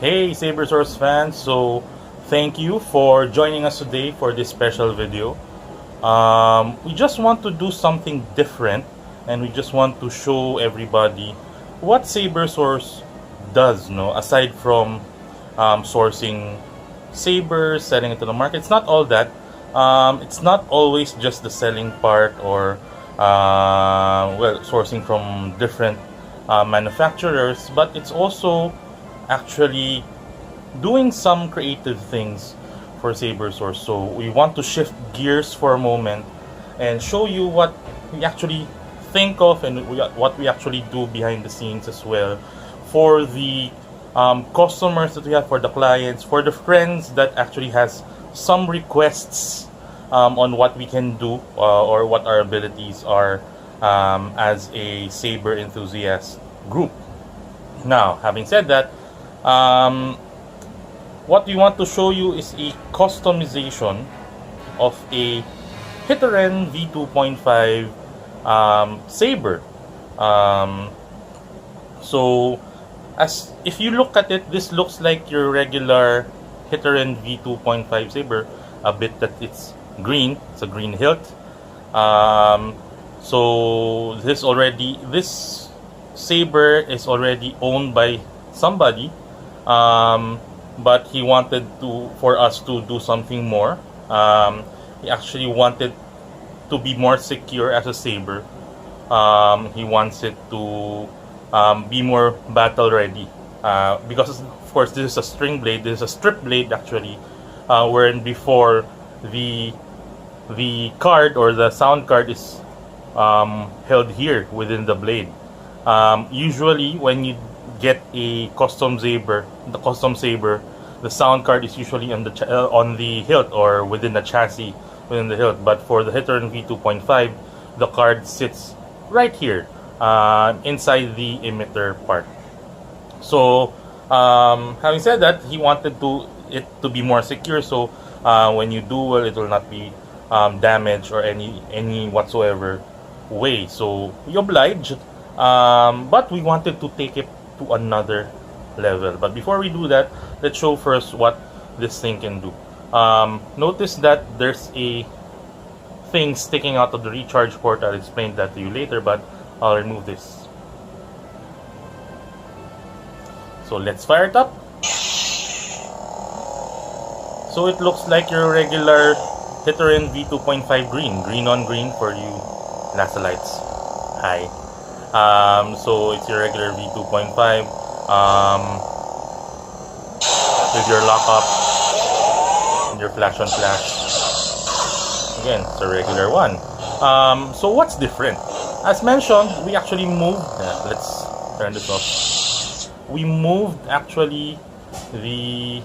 Hey Saber Source fans, so thank you for joining us today for this special video. We just want to do something different, and we just want to show everybody what Saber Source does, no? Aside from sourcing sabers, selling it to the market. It's not all that. It's not always just the selling part or sourcing from different manufacturers, but it's also actually doing some creative things for Saber Source. So we want to shift gears for a moment and show you what we actually think of and what we actually do behind the scenes as well for the customers that we have, for the clients, for the friends that actually has some requests on what we can do or what our abilities are as a saber enthusiast group. Now, having said that, what we want to show you is a customization of a Hiteren V2.5 saber. So, as if you look at it, this looks like your regular Hiteren V2.5 saber, a bit that it's green. It's a green hilt. So this saber is already owned by somebody. But he wanted for us to do something more. He actually wanted to be more secure as a saber. He wants it to be more battle ready. Because of course this is a string blade, this is a strip blade actually, wherein before the card or the sound card is held here within the blade. Usually when you get a custom saber, the sound card is usually on the hilt or within the chassis within the hilt. But for the Hiteren V2.5, the card sits right here inside the emitter part. So having said that, he wanted it to be more secure. So when you duel, it will not be damaged or any whatsoever way. So we obliged, but we wanted to take it to another level. But before we do that, let's show first what this thing can do. Notice that there's a thing sticking out of the recharge port. I'll explain that to you later, but I'll remove this. So let's fire it up. So it looks like your regular Hiteren V2.5 green on green for you Lasalites. Hi. So it's your regular V2.5 with your lockup and your flash on flash. Again, it's a regular one. So what's different? As mentioned, we actually moved. Let's turn this off. We moved actually the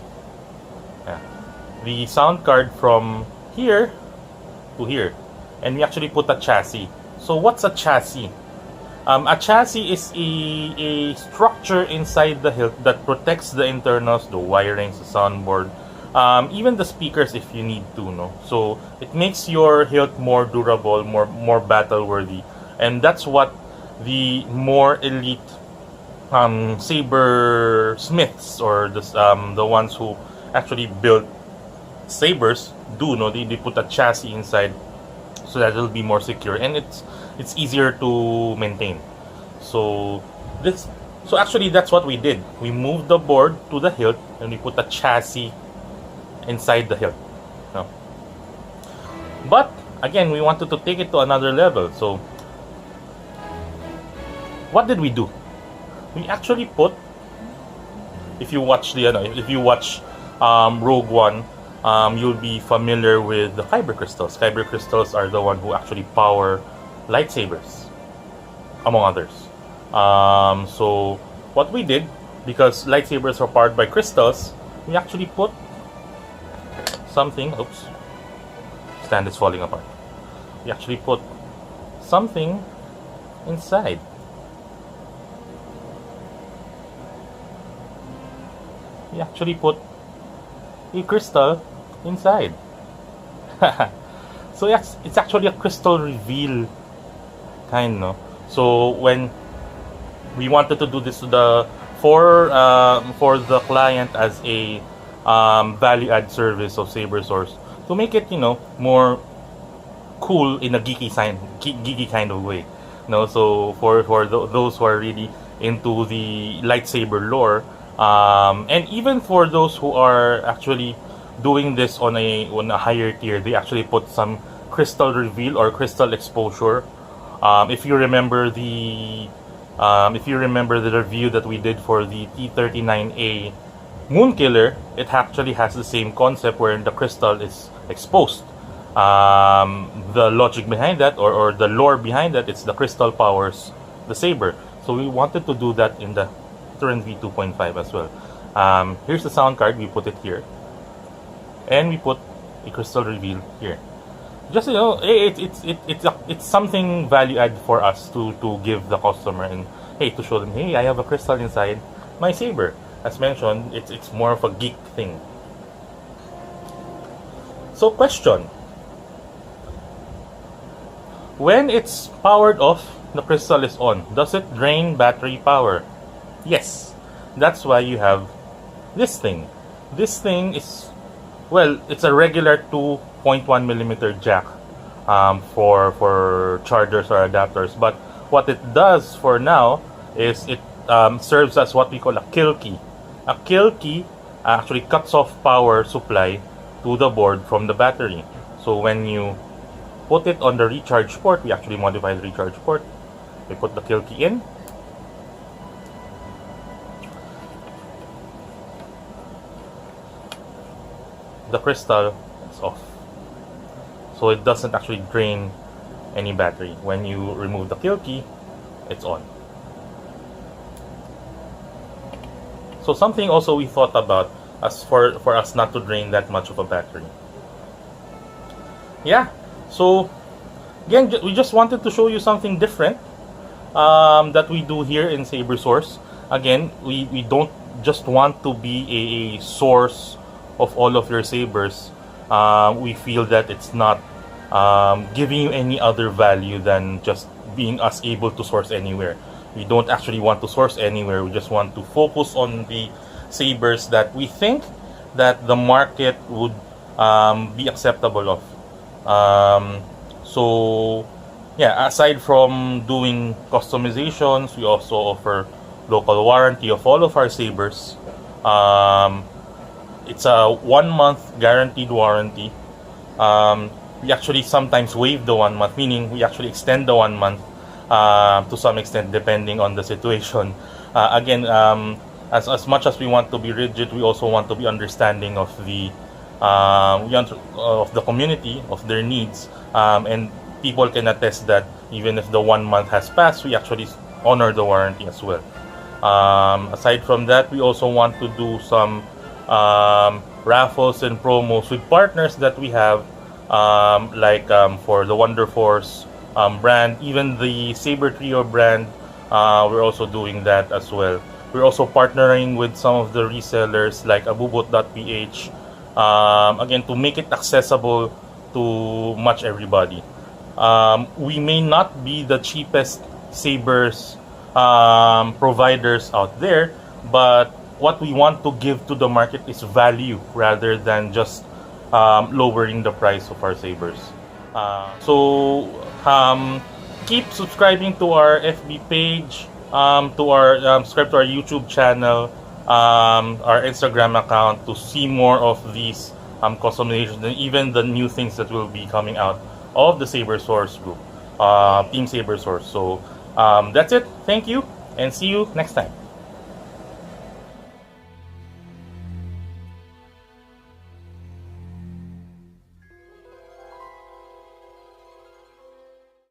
sound card from here to here, and we actually put a chassis. So what's a chassis? A chassis is a structure inside the hilt that protects the internals, the wirings, the soundboard, even the speakers if you need to, no? So it makes your hilt more durable, more battle worthy, and that's what the more elite saber smiths or the ones who actually build sabers do, no? They put a chassis inside so that it'll be more secure and it's easier to maintain. So actually that's what we did. We moved the board to the hilt and we put a chassis inside the hilt. No? But again, we wanted to take it to another level. So what did we do? We actually put, if you watch Rogue One, you'll be familiar with the kyber crystals. Kyber crystals are the one who actually power lightsabers, among others. So what we did, because lightsabers are powered by crystals, we actually put something. Oops, stand is falling apart. We actually put something inside. We actually put a crystal inside. So yes, it's actually a crystal reveal kind, no? So when we wanted to do this to the for the client as a value add service of Saber Source to make it, you know, more cool in a geeky kind of way. So those who are really into the lightsaber lore, and even for those who are actually doing this on a higher tier, they actually put some crystal reveal or crystal exposure. If you remember the review that we did for the T39A Moonkiller, it actually has the same concept wherein the crystal is exposed. The logic behind that, or the lore behind that, it's the crystal powers the saber. So we wanted to do that in the Turn V 2.5 as well. Here's the sound card, we put it here. And we put a crystal reveal here. Just, you know, it's something value add for us to give the customer, and hey, to show them, hey, I have a crystal inside my saber. As mentioned, it's more of a geek thing. So question: when it's powered off, the crystal is on. Does it drain battery power? Yes. That's why you have this thing. This thing is, well, it's a regular 2.1mm jack for chargers or adapters. But what it does for now is it serves as what we call a kill key. A kill key actually cuts off power supply to the board from the battery. So when you put it on the recharge port, we actually modify the recharge port. We put the kill key in. The crystal is off. So it doesn't actually drain any battery. When you remove the kill key, it's on. So something also we thought about as for us not to drain that much of a battery. Yeah. So again, we just wanted to show you something different that we do here in Saber Source. Again, we don't just want to be a source of all of your sabers. We feel that it's not giving you any other value than just being us able to source anywhere. We don't actually want to source anywhere. We just want to focus on the sabers that we think that the market would be acceptable of. So yeah, aside from doing customizations, we also offer local warranty of all of our sabers. It's a 1 month guaranteed warranty. We actually sometimes waive the 1 month, meaning we actually extend the 1 month to some extent depending on the situation. Again, as much as we want to be rigid, we also want to be understanding of the community, of their needs, and people can attest that even if the 1 month has passed, we actually honor the warranty as well. Aside from that, we also want to do some raffles and promos with partners that we have, like for the Wonder Force brand, even the Saber Trio brand. We're also doing that as well. We're also partnering with some of the resellers like abubot.ph, again, to make it accessible to much everybody. We may not be the cheapest sabers providers out there, but what we want to give to the market is value rather than just lowering the price of our sabers. So keep subscribing to our FB page, to our subscribe to our YouTube channel, our Instagram account to see more of these customizations and even the new things that will be coming out of the Saber Source group, Team Saber Source. So that's it. Thank you, and see you next time.